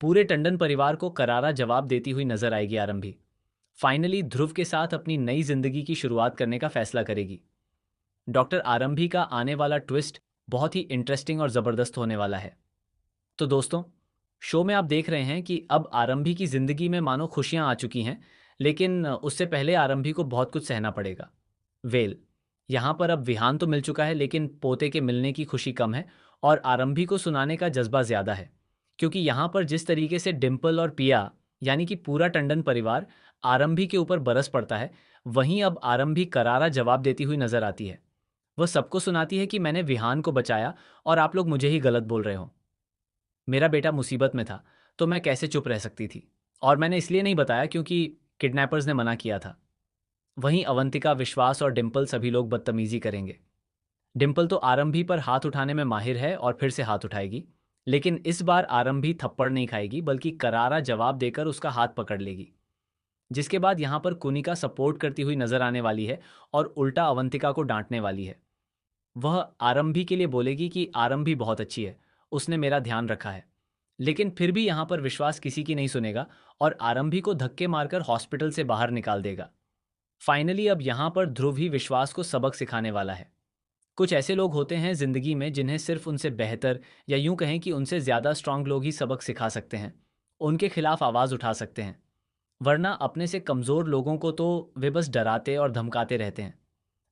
पूरे टंडन परिवार को करारा जवाब देती हुई नजर आएगी आरंभी। फाइनली ध्रुव के साथ अपनी नई जिंदगी की शुरुआत करने का फैसला करेगी। डॉक्टर आरंभी का आने वाला ट्विस्ट बहुत ही इंटरेस्टिंग और ज़बरदस्त होने वाला है। तो दोस्तों, शो में आप देख रहे हैं कि अब आरंभी की जिंदगी में मानो खुशियां आ चुकी हैं, लेकिन उससे पहले आरंभी को बहुत कुछ सहना पड़ेगा। वेल, यहाँ पर अब विहान तो मिल चुका है, लेकिन पोते के मिलने की खुशी कम है और आरंभी को सुनाने का जज्बा ज़्यादा है। क्योंकि यहाँ पर जिस तरीके से डिम्पल और पिया, यानी कि पूरा टंडन परिवार आरंभी के ऊपर बरस पड़ता है, वहीं अब आरंभी करारा जवाब देती हुई नजर आती है। वह सबको सुनाती है कि मैंने विहान को बचाया और आप लोग मुझे ही गलत बोल रहे हो। मेरा बेटा मुसीबत में था, तो मैं कैसे चुप रह सकती थी। और मैंने इसलिए नहीं बताया क्योंकि किडनैपर्स ने मना किया था। वहीं अवंतिका, विश्वास और डिम्पल सभी लोग बदतमीजी करेंगे। डिम्पल तो आरंभी पर हाथ उठाने में माहिर है और फिर से हाथ उठाएगी, लेकिन इस बार आरंभी थप्पड़ नहीं खाएगी बल्कि करारा जवाब देकर उसका हाथ पकड़ लेगी। जिसके बाद यहाँ पर कुनिका सपोर्ट करती हुई नजर आने वाली है और उल्टा अवंतिका को डांटने वाली है। वह आरंभी के लिए बोलेगी कि आरंभी बहुत अच्छी है, उसने मेरा ध्यान रखा है। लेकिन फिर भी यहाँ पर विश्वास किसी की नहीं सुनेगा और आरंभी को धक्के मारकर हॉस्पिटल से बाहर निकाल देगा। फाइनली अब यहाँ पर ध्रुव ही विश्वास को सबक सिखाने वाला है। कुछ ऐसे लोग होते हैं जिंदगी में जिन्हें सिर्फ उनसे बेहतर, या यूं कहें कि उनसे ज्यादा स्ट्रांग लोग ही सबक सिखा सकते हैं, उनके खिलाफ आवाज उठा सकते हैं। वरना अपने से कमजोर लोगों को तो वे बस डराते और धमकाते रहते हैं।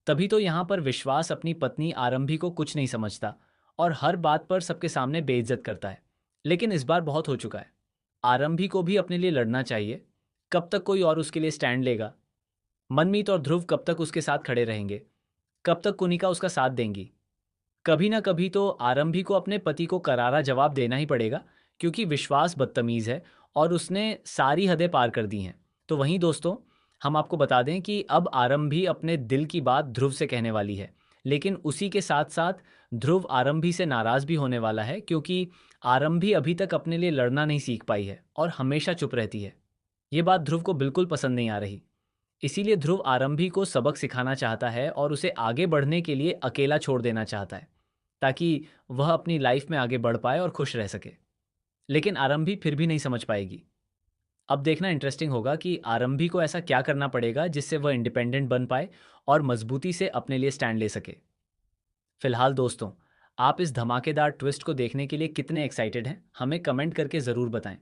तभी तो यहाँ पर विश्वास अपनी पत्नी आरंभी को कुछ नहीं समझता और हर बात पर सबके सामने बेइज्जत करता है। लेकिन इस बार बहुत हो चुका है। आरंभी को भी अपने लिए लड़ना चाहिए। कब तक कोई और उसके लिए स्टैंड लेगा? मनमीत और ध्रुव कब तक उसके साथ खड़े रहेंगे? कब तक कुनिका उसका साथ देंगी? कभी ना कभी तो आरंभी को अपने पति को करारा जवाब देना ही पड़ेगा, क्योंकि विश्वास बदतमीज है और उसने सारी हदें पार कर दी हैं। तो वहीं दोस्तों, हम आपको बता दें कि अब आरंभी अपने दिल की बात ध्रुव से कहने वाली है। लेकिन उसी के साथ साथ ध्रुव आरंभी से नाराज भी होने वाला है, क्योंकि आरंभी अभी तक अपने लिए लड़ना नहीं सीख पाई है और हमेशा चुप रहती है। ये बात ध्रुव को बिल्कुल पसंद नहीं आ रही। इसीलिए ध्रुव आरंभी को सबक सिखाना चाहता है और उसे आगे बढ़ने के लिए अकेला छोड़ देना चाहता है, ताकि वह अपनी लाइफ में आगे बढ़ पाए और खुश रह सके। लेकिन आरंभी फिर भी नहीं समझ पाएगी। अब देखना इंटरेस्टिंग होगा कि आरंभी को ऐसा क्या करना पड़ेगा जिससे वह इंडिपेंडेंट बन पाए और मजबूती से अपने लिए स्टैंड ले सके। फिलहाल दोस्तों, आप इस धमाकेदार ट्विस्ट को देखने के लिए कितने एक्साइटेड हैं, हमें कमेंट करके ज़रूर बताएं।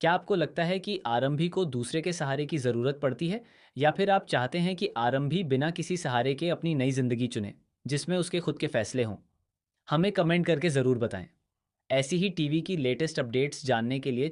क्या आपको लगता है कि आरंभी को दूसरे के सहारे की ज़रूरत पड़ती है, या फिर आप चाहते हैं कि आरंभी बिना किसी सहारे के अपनी नई ज़िंदगी चुने, जिसमें उसके खुद के फैसले हों? हमें कमेंट करके ज़रूर बताएं। ऐसी ही टीवी की लेटेस्ट अपडेट्स जानने के लिए